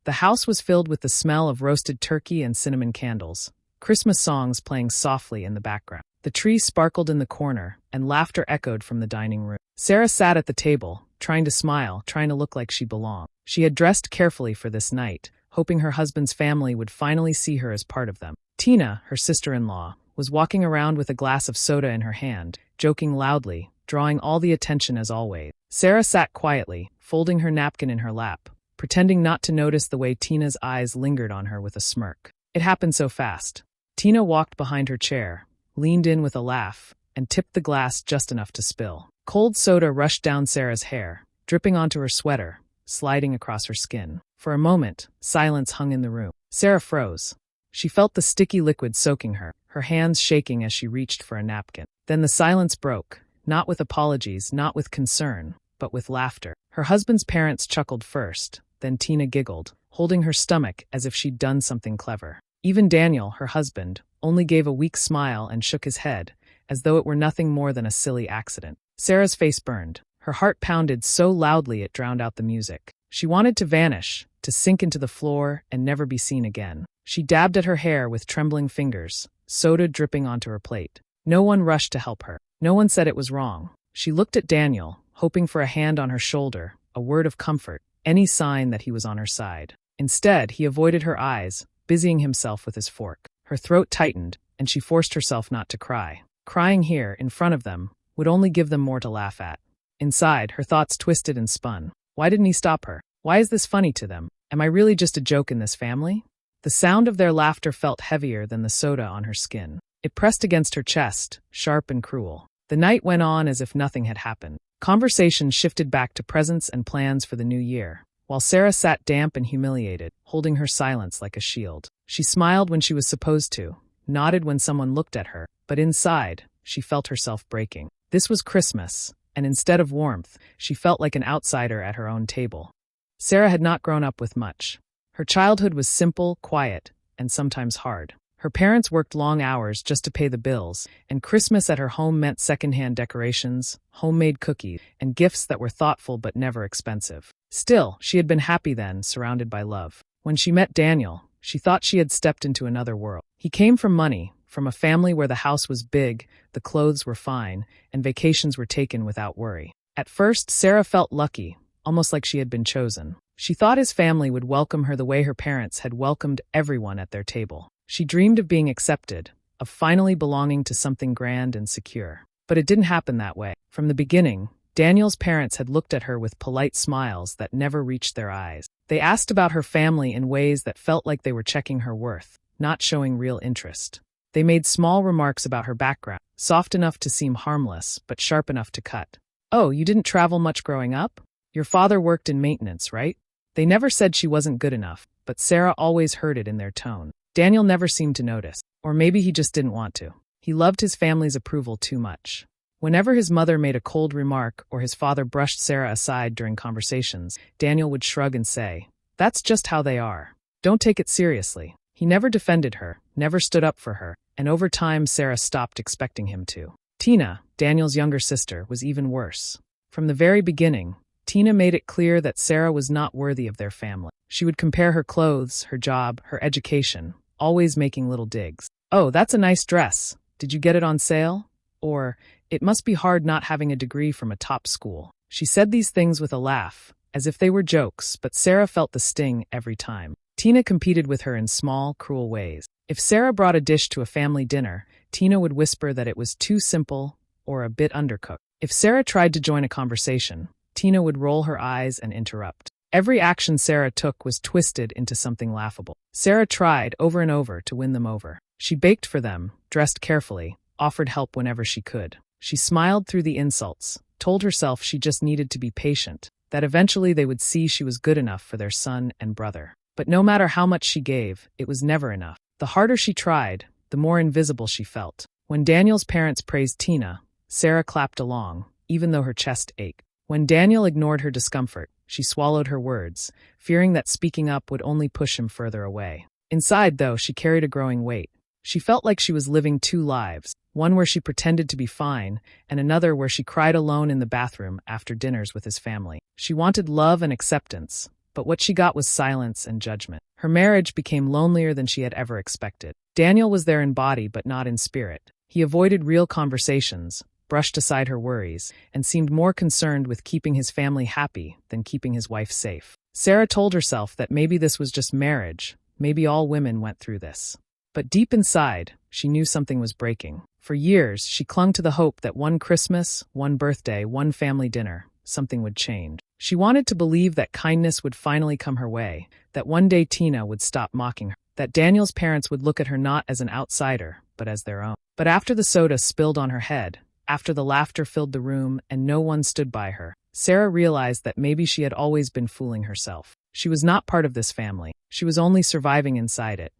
The house was filled with the smell of roasted turkey and cinnamon candles, Christmas songs playing softly in the background. The tree sparkled in the corner, and laughter echoed from the dining room. Sarah sat at the table, trying to smile, trying to look like she belonged. She had dressed carefully for this night, hoping her husband's family would finally see her as part of them. Tina, her sister-in-law, was walking around with a glass of soda in her hand, joking loudly, drawing all the attention as always. Sarah sat quietly, folding her napkin in her lap, pretending not to notice the way Tina's eyes lingered on her with a smirk. It happened so fast. Tina walked behind her chair, leaned in with a laugh, and tipped the glass just enough to spill. Cold soda rushed down Sarah's hair, dripping onto her sweater, sliding across her skin. For a moment, silence hung in the room. Sarah froze. She felt the sticky liquid soaking her, her hands shaking as she reached for a napkin. Then the silence broke, not with apologies, not with concern, but with laughter. Her husband's parents chuckled first, then Tina giggled, holding her stomach as if she'd done something clever. Even Daniel, her husband, only gave a weak smile and shook his head, as though it were nothing more than a silly accident. Sarah's face burned. Her heart pounded so loudly it drowned out the music. She wanted to vanish, to sink into the floor and never be seen again. She dabbed at her hair with trembling fingers, soda dripping onto her plate. No one rushed to help her. No one said it was wrong. She looked at Daniel, hoping for a hand on her shoulder, a word of comfort, any sign that he was on her side. Instead, he avoided her eyes, busying himself with his fork. Her throat tightened, and she forced herself not to cry. Crying here, in front of them, would only give them more to laugh at. Inside, her thoughts twisted and spun. Why didn't he stop her? Why is this funny to them? Am I really just a joke in this family? The sound of their laughter felt heavier than the soda on her skin. It pressed against her chest, sharp and cruel. The night went on as if nothing had happened. Conversation shifted back to presents and plans for the new year, while Sarah sat damp and humiliated, holding her silence like a shield. She smiled when she was supposed to, nodded when someone looked at her, but inside, she felt herself breaking. This was Christmas, and instead of warmth, she felt like an outsider at her own table. Sarah had not grown up with much. Her childhood was simple, quiet, and sometimes hard. Her parents worked long hours just to pay the bills, and Christmas at her home meant secondhand decorations, homemade cookies, and gifts that were thoughtful but never expensive. Still, she had been happy then, surrounded by love. When she met Daniel, she thought she had stepped into another world. He came from money, from a family where the house was big, the clothes were fine, and vacations were taken without worry. At first, Sarah felt lucky, almost like she had been chosen. She thought his family would welcome her the way her parents had welcomed everyone at their table. She dreamed of being accepted, of finally belonging to something grand and secure. But it didn't happen that way. From the beginning, Daniel's parents had looked at her with polite smiles that never reached their eyes. They asked about her family in ways that felt like they were checking her worth, not showing real interest. They made small remarks about her background, soft enough to seem harmless, but sharp enough to cut. Oh, you didn't travel much growing up? Your father worked in maintenance, right? They never said she wasn't good enough, but Sarah always heard it in their tone. Daniel never seemed to notice, or maybe he just didn't want to. He loved his family's approval too much. Whenever his mother made a cold remark or his father brushed Sarah aside during conversations, Daniel would shrug and say, "That's just how they are. Don't take it seriously." He never defended her, never stood up for her, and over time Sarah stopped expecting him to. Tina, Daniel's younger sister, was even worse. From the very beginning, Tina made it clear that Sarah was not worthy of their family. She would compare her clothes, her job, her education, always making little digs. "Oh, that's a nice dress. Did you get it on sale?" Or, "It must be hard not having a degree from a top school." She said these things with a laugh, as if they were jokes, but Sarah felt the sting every time. Tina competed with her in small, cruel ways. If Sarah brought a dish to a family dinner, Tina would whisper that it was too simple or a bit undercooked. If Sarah tried to join a conversation, Tina would roll her eyes and interrupt. Every action Sarah took was twisted into something laughable. Sarah tried over and over to win them over. She baked for them, dressed carefully, offered help whenever she could. She smiled through the insults, told herself she just needed to be patient, that eventually they would see she was good enough for their son and brother. But no matter how much she gave, it was never enough. The harder she tried, the more invisible she felt. When Daniel's parents praised Tina, Sarah clapped along, even though her chest ached. When Daniel ignored her discomfort, she swallowed her words, fearing that speaking up would only push him further away. Inside, though, she carried a growing weight. She felt like she was living two lives, one where she pretended to be fine, and another where she cried alone in the bathroom after dinners with his family. She wanted love and acceptance, but what she got was silence and judgment. Her marriage became lonelier than she had ever expected. Daniel was there in body but not in spirit. He avoided real conversations, brushed aside her worries, and seemed more concerned with keeping his family happy than keeping his wife safe. Sarah told herself that maybe this was just marriage, maybe all women went through this. But deep inside, she knew something was breaking. For years, she clung to the hope that one Christmas, one birthday, one family dinner, something would change. She wanted to believe that kindness would finally come her way, that one day Tina would stop mocking her, that Daniel's parents would look at her not as an outsider, but as their own. But after the soda spilled on her head, after the laughter filled the room and no one stood by her, Sarah realized that maybe she had always been fooling herself. She was not part of this family. She was only surviving inside it.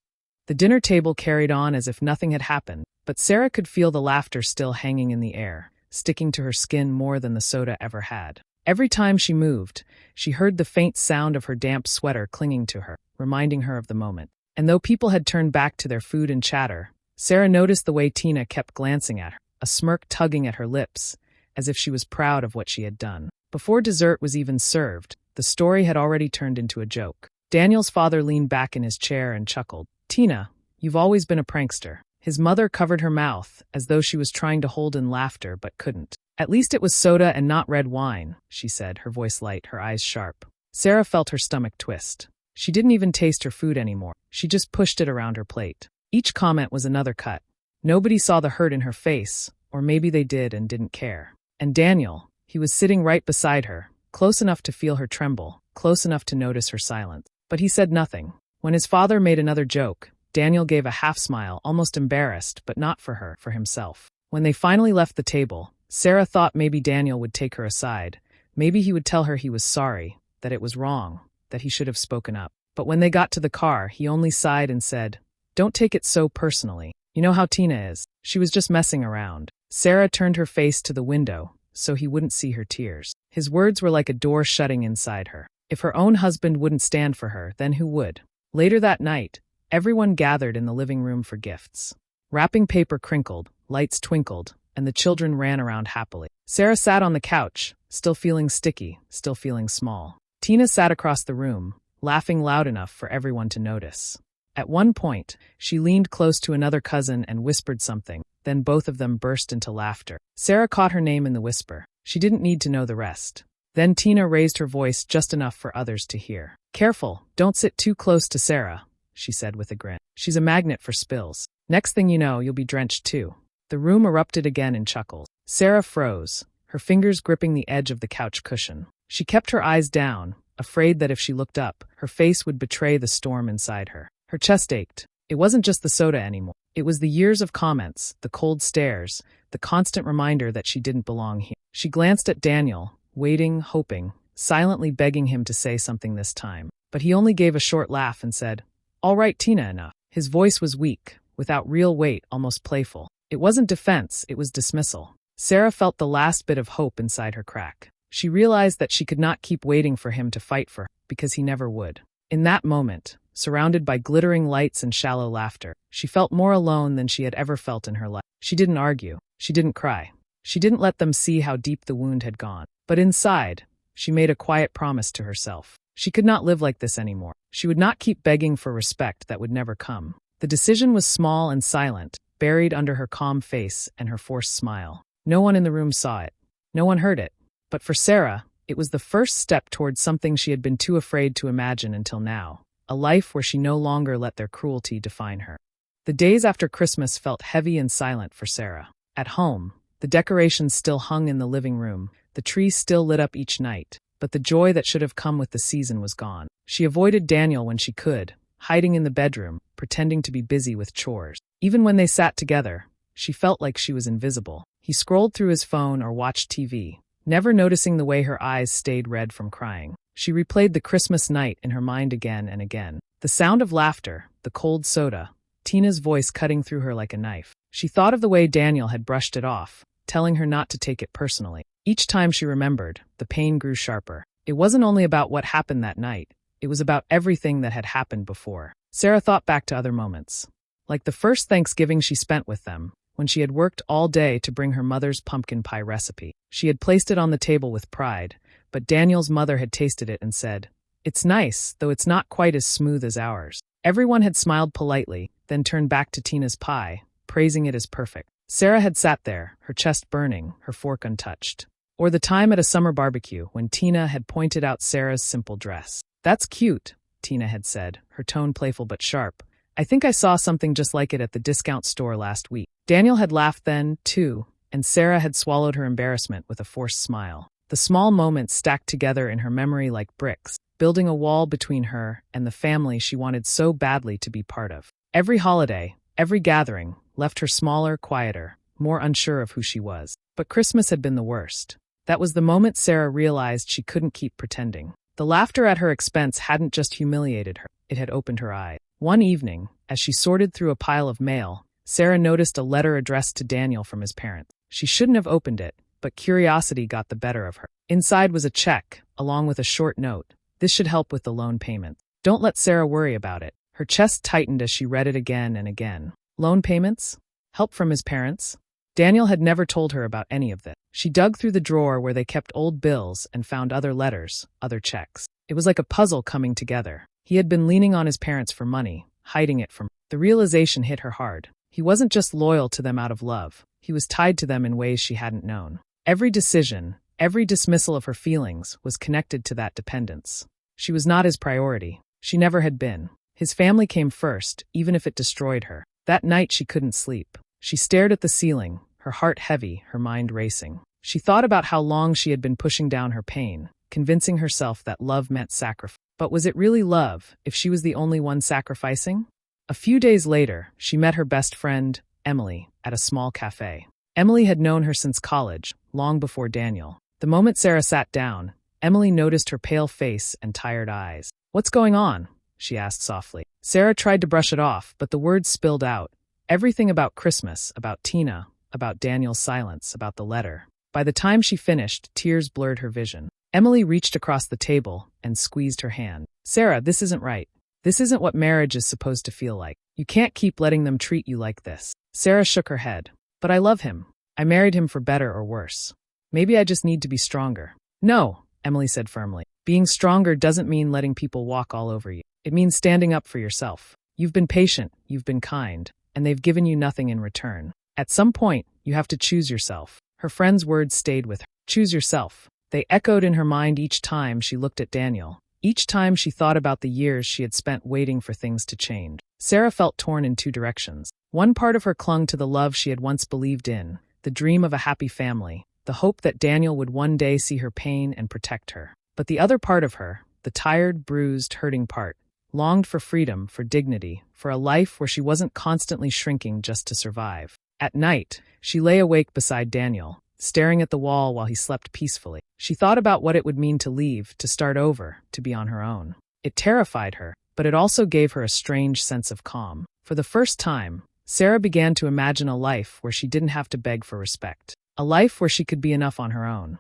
The dinner table carried on as if nothing had happened, but Sarah could feel the laughter still hanging in the air, sticking to her skin more than the soda ever had. Every time she moved, she heard the faint sound of her damp sweater clinging to her, reminding her of the moment. And though people had turned back to their food and chatter, Sarah noticed the way Tina kept glancing at her, a smirk tugging at her lips, as if she was proud of what she had done. Before dessert was even served, the story had already turned into a joke. Daniel's father leaned back in his chair and chuckled. "Tina, you've always been a prankster." His mother covered her mouth, as though she was trying to hold in laughter but couldn't. "At least it was soda and not red wine," she said, her voice light, her eyes sharp. Sarah felt her stomach twist. She didn't even taste her food anymore. She just pushed it around her plate. Each comment was another cut. Nobody saw the hurt in her face, or maybe they did and didn't care. And Daniel, he was sitting right beside her, close enough to feel her tremble, close enough to notice her silence. But he said nothing. When his father made another joke, Daniel gave a half smile, almost embarrassed, but not for her, for himself. When they finally left the table, Sarah thought maybe Daniel would take her aside. Maybe he would tell her he was sorry, that it was wrong, that he should have spoken up. But when they got to the car, he only sighed and said, "Don't take it so personally. You know how Tina is. She was just messing around." Sarah turned her face to the window, so he wouldn't see her tears. His words were like a door shutting inside her. If her own husband wouldn't stand for her, then who would? Later that night, everyone gathered in the living room for gifts. Wrapping paper crinkled, lights twinkled, and the children ran around happily. Sarah sat on the couch, still feeling sticky, still feeling small. Tina sat across the room, laughing loud enough for everyone to notice. At one point, she leaned close to another cousin and whispered something, then both of them burst into laughter. Sarah caught her name in the whisper. She didn't need to know the rest. Then Tina raised her voice just enough for others to hear. "Careful, don't sit too close to Sarah," she said with a grin. "She's a magnet for spills. Next thing you know, you'll be drenched too." The room erupted again in chuckles. Sarah froze, her fingers gripping the edge of the couch cushion. She kept her eyes down, afraid that if she looked up, her face would betray the storm inside her. Her chest ached. It wasn't just the soda anymore. It was the years of comments, the cold stares, the constant reminder that she didn't belong here. She glanced at Daniel, waiting, hoping, silently begging him to say something this time. But he only gave a short laugh and said, "All right, Tina, enough." His voice was weak, without real weight, almost playful. It wasn't defense, it was dismissal. Sarah felt the last bit of hope inside her crack. She realized that she could not keep waiting for him to fight for her, because he never would. In that moment, surrounded by glittering lights and shallow laughter, she felt more alone than she had ever felt in her life. She didn't argue. She didn't cry. She didn't let them see how deep the wound had gone. But inside, she made a quiet promise to herself. She could not live like this anymore. She would not keep begging for respect that would never come. The decision was small and silent, buried under her calm face and her forced smile. No one in the room saw it. No one heard it. But for Sarah, it was the first step towards something she had been too afraid to imagine until now. A life where she no longer let their cruelty define her. The days after Christmas felt heavy and silent for Sarah. At home, the decorations still hung in the living room, the tree still lit up each night, but the joy that should have come with the season was gone. She avoided Daniel when she could, hiding in the bedroom, pretending to be busy with chores. Even when they sat together, she felt like she was invisible. He scrolled through his phone or watched TV, never noticing the way her eyes stayed red from crying. She replayed the Christmas night in her mind again and again. The sound of laughter, the cold soda, Tina's voice cutting through her like a knife. She thought of the way Daniel had brushed it off, telling her not to take it personally. Each time she remembered, the pain grew sharper. It wasn't only about what happened that night. It was about everything that had happened before. Sarah thought back to other moments. Like the first Thanksgiving she spent with them, when she had worked all day to bring her mother's pumpkin pie recipe. She had placed it on the table with pride, but Daniel's mother had tasted it and said, "It's nice, though it's not quite as smooth as ours." Everyone had smiled politely, then turned back to Tina's pie, praising it as perfect. Sarah had sat there, her chest burning, her fork untouched. Or the time at a summer barbecue when Tina had pointed out Sarah's simple dress. "That's cute," Tina had said, her tone playful but sharp. "I think I saw something just like it at the discount store last week." Daniel had laughed then, too, and Sarah had swallowed her embarrassment with a forced smile. The small moments stacked together in her memory like bricks, building a wall between her and the family she wanted so badly to be part of. Every holiday, every gathering, left her smaller, quieter, more unsure of who she was. But Christmas had been the worst. That was the moment Sarah realized she couldn't keep pretending. The laughter at her expense hadn't just humiliated her, it had opened her eyes. One evening, as she sorted through a pile of mail, Sarah noticed a letter addressed to Daniel from his parents. She shouldn't have opened it, but curiosity got the better of her. Inside was a check, along with a short note. This should help with the loan payment. Don't let Sarah worry about it. Her chest tightened as she read it again and again. Loan payments? Help from his parents? Daniel had never told her about any of this. She dug through the drawer where they kept old bills and found other letters, other checks. It was like a puzzle coming together. He had been leaning on his parents for money, hiding it from her. The realization hit her hard. He wasn't just loyal to them out of love. He was tied to them in ways she hadn't known. Every decision, every dismissal of her feelings was connected to that dependence. She was not his priority. She never had been. His family came first, even if it destroyed her. That night she couldn't sleep. She stared at the ceiling, her heart heavy, her mind racing. She thought about how long she had been pushing down her pain, convincing herself that love meant sacrifice. But was it really love, if she was the only one sacrificing? A few days later, she met her best friend, Emily, at a small cafe. Emily had known her since college, long before Daniel. The moment Sarah sat down, Emily noticed her pale face and tired eyes. "What's going on?" she asked softly. Sarah tried to brush it off, but the words spilled out. Everything about Christmas, about Tina, about Daniel's silence, about the letter. By the time she finished, tears blurred her vision. Emily reached across the table and squeezed her hand. "Sarah, this isn't right. This isn't what marriage is supposed to feel like. You can't keep letting them treat you like this." Sarah shook her head. "But I love him. I married him for better or worse. Maybe I just need to be stronger." "No," Emily said firmly. "Being stronger doesn't mean letting people walk all over you. It means standing up for yourself. You've been patient, you've been kind, and they've given you nothing in return. At some point, you have to choose yourself." Her friend's words stayed with her. Choose yourself. They echoed in her mind each time she looked at Daniel, each time she thought about the years she had spent waiting for things to change. Sarah felt torn in two directions. One part of her clung to the love she had once believed in, the dream of a happy family, the hope that Daniel would one day see her pain and protect her. But the other part of her, the tired, bruised, hurting part, longed for freedom, for dignity, for a life where she wasn't constantly shrinking just to survive. At night, she lay awake beside Daniel, staring at the wall while he slept peacefully. She thought about what it would mean to leave, to start over, to be on her own. It terrified her, but it also gave her a strange sense of calm. For the first time, Sarah began to imagine a life where she didn't have to beg for respect. A life where she could be enough on her own.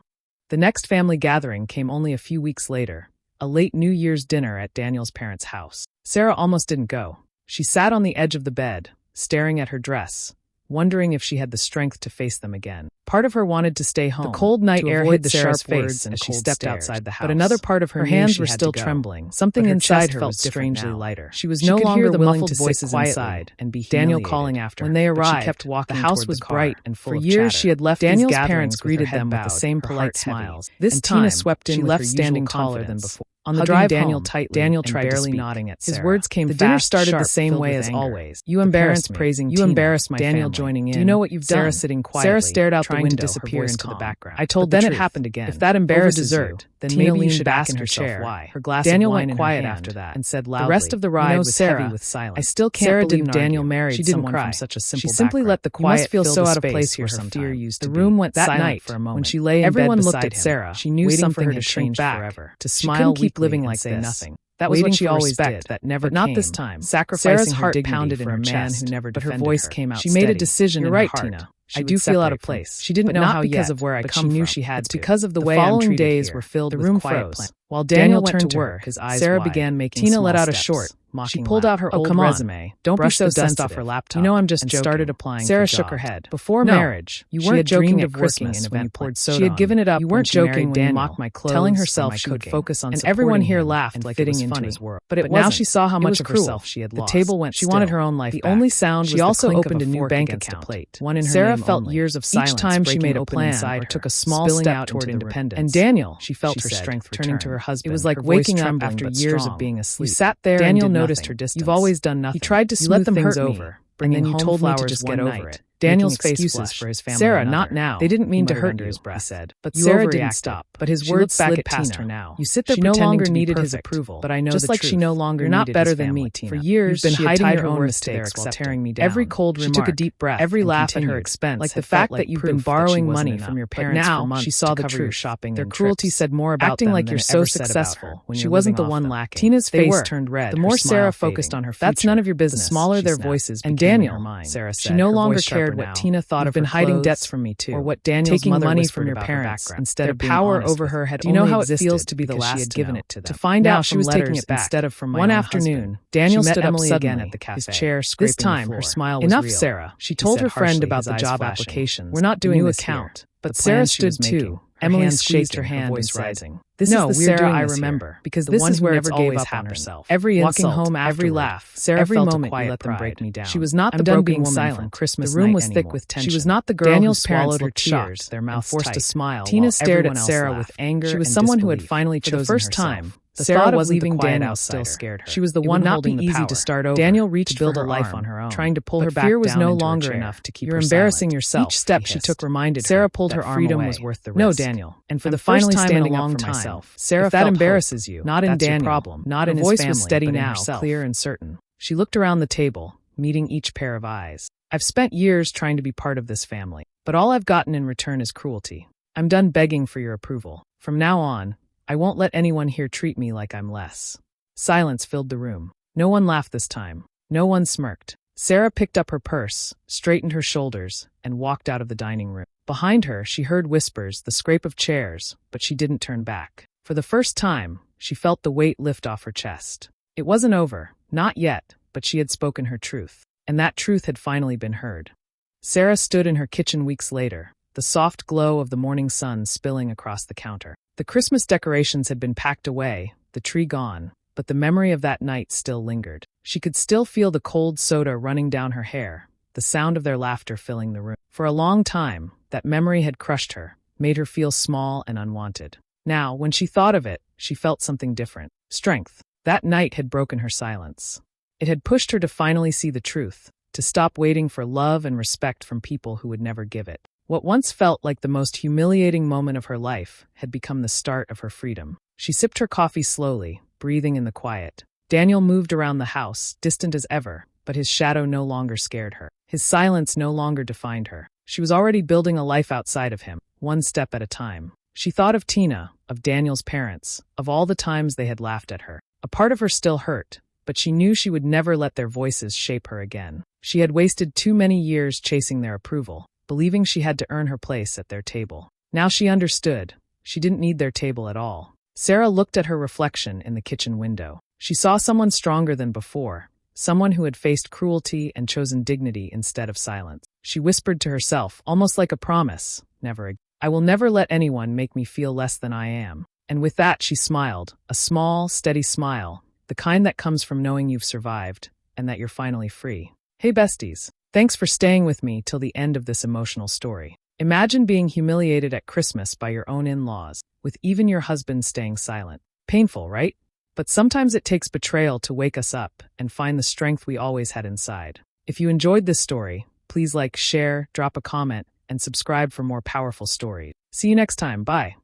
The next family gathering came only a few weeks later, a late New Year's dinner at Daniel's parents' house. Sarah almost didn't go. She sat on the edge of the bed, staring at her dress, wondering if she had the strength to face them again. Part of her wanted to stay home. The cold night air hid the sharp face as she stepped outside the house. But another part of her hands were still trembling. Something inside her was strangely lighter. She was no longer willing to sit quietly and be Daniel calling after her. When they arrived, she kept walking. The house was bright and full of chatter. For years she had left Daniel's parents greeted them with the same polite smiles. This time, she left standing taller than before. On the drive Daniel home, tightly, Daniel tried barely to nodding at Sarah. His words came fast, the dinner started sharp, the same way as always. You embarrassed me. Praising you embarrassed my Daniel family. Joining in. Do you know what you've done? Sarah sitting quietly. Sarah stared out the window, to disappear into the background. I told then it happened again. If that embarrasses you, then maybe you should ask in her chair. Why? Her glass Daniel of wine went quiet after that and said loudly. The rest of the ride was heavy with silence. I still can't believe Daniel married someone from such a simple background. She simply let the quiet feel so out of place where her fear used to be. The room went silent for a moment. When she lay in bed beside him, Sarah, she knew something had changed forever. To smile, keep living like this. That was what she always did. That never came. Not this time. Sacrificing Sarah's heart pounded in her chest, but her voice came out. She made a decision. You're right, Tina. I do feel out of place. She didn't know how yet, because of where I come from. She knew she had to. It's because of the way I'm treated here. The following days were filled with quiet. While Daniel turned to work, his eyes Sarah began making Tina let out a short, She pulled out her old resume. Don't be so sensitive. Off her laptop. You know I'm just joking. Started applying. Sarah shook her head. Before marriage, you weren't joking at Christmas when you poured soda. She had given it up. You weren't joking when you mocked my clothes, telling herself she would focus on. And everyone here laughed like fitting into his world. But now she saw how much of herself she had lost. The table went. She wanted her own life. The only sound. She also opened a new bank account. One in her Sarah felt years of silence. Each time she made a plan or took a small step toward independence. And Daniel, she felt her strength returning to her husband. It was like waking up after years of being asleep. You sat there. Daniel noticed her distance. You've always done nothing. He tried to smooth things over, and then you told me to just get over it. Daniel's face flushed. For his family. Sarah, not now. They didn't mean to hurt you, he said. But Sarah didn't stop. But his words slid past her now. You sit there pretending to be perfect, his approval. But I know just like she no longer needed his family. You're not better than me, Tina. For years, you've been hiding your own mistakes while tearing me down. Every cold remark, she took a deep breath, every laugh at her expense, like the fact that you've been borrowing money from your parents for months. She saw the truth. Their cruelty said more about acting like you're so successful. She wasn't the one lacking. Tina's face turned red. The more Sarah focused on her future, that's none of your business. The smaller their voices. And Daniel, Sarah said, she no longer cared what Tina thought of. Been hiding debts from me too, or what Daniel's taking money from your parents instead of power over her had. Do you know how it feels to be the last she had given it to them? To find out she was taking it back instead of from my one afternoon. Daniel stood up again at the cafe. His chair scraping the floor. This time her smile was enough, real. Sarah. She told her friend about the job applications. We're not doing this account, but Sarah stood too. Emily squeezed her hand, voice rising. This is the Sarah I remember, because this is where it's always up on herself. Every insult, walking home, every laugh, Sarah every felt moment you let them break me down. She was not the broken woman silent. Christmas the room was thick with tension. She was not the girl who swallowed her tears, their mouths forced a smile. Tina stared at Sarah with anger. She was someone who had finally chosen herself. For the first time, the thought of leaving Daniel still scared her. She was the one holding the power. Easy to start over. Daniel reached to build a life on her own, trying to pull her back. Fear was no longer enough to keep her silent. You're embarrassing yourself. Each step she took reminded Sarah pulled her arm away. Freedom was worth the risk. No, Daniel. And for the first time in a long time, Sarah felt that embarrasses you. Not in Daniel. Problem. Not in his family. Her voice was steady now, clear and certain. She looked around the table, meeting each pair of eyes. I've spent years trying to be part of this family, but all I've gotten in return is cruelty. I'm done begging for your approval. From now on, I won't let anyone here treat me like I'm less. Silence filled the room. No one laughed this time. No one smirked. Sarah picked up her purse, straightened her shoulders, and walked out of the dining room. Behind her, she heard whispers, the scrape of chairs, but she didn't turn back. For the first time, she felt the weight lift off her chest. It wasn't over, not yet, but she had spoken her truth, and that truth had finally been heard. Sarah stood in her kitchen weeks later, the soft glow of the morning sun spilling across the counter. The Christmas decorations had been packed away, the tree gone, but the memory of that night still lingered. She could still feel the cold soda running down her hair, the sound of their laughter filling the room. For a long time, that memory had crushed her, made her feel small and unwanted. Now, when she thought of it, she felt something different. Strength. That night had broken her silence. It had pushed her to finally see the truth, to stop waiting for love and respect from people who would never give it. What once felt like the most humiliating moment of her life had become the start of her freedom. She sipped her coffee slowly, breathing in the quiet. Daniel moved around the house, distant as ever, but his shadow no longer scared her. His silence no longer defined her. She was already building a life outside of him, one step at a time. She thought of Tina, of Daniel's parents, of all the times they had laughed at her. A part of her still hurt, but she knew she would never let their voices shape her again. She had wasted too many years chasing their approval, believing she had to earn her place at their table. Now she understood. She didn't need their table at all. Sarah looked at her reflection in the kitchen window. She saw someone stronger than before, someone who had faced cruelty and chosen dignity instead of silence. She whispered to herself, almost like a promise, never again. I will never let anyone make me feel less than I am. And with that she smiled, a small, steady smile, the kind that comes from knowing you've survived, and that you're finally free. Hey besties, thanks for staying with me till the end of this emotional story. Imagine being humiliated at Christmas by your own in-laws, with even your husband staying silent. Painful, right? But sometimes it takes betrayal to wake us up and find the strength we always had inside. If you enjoyed this story, please like, share, drop a comment, and subscribe for more powerful stories. See you next time. Bye.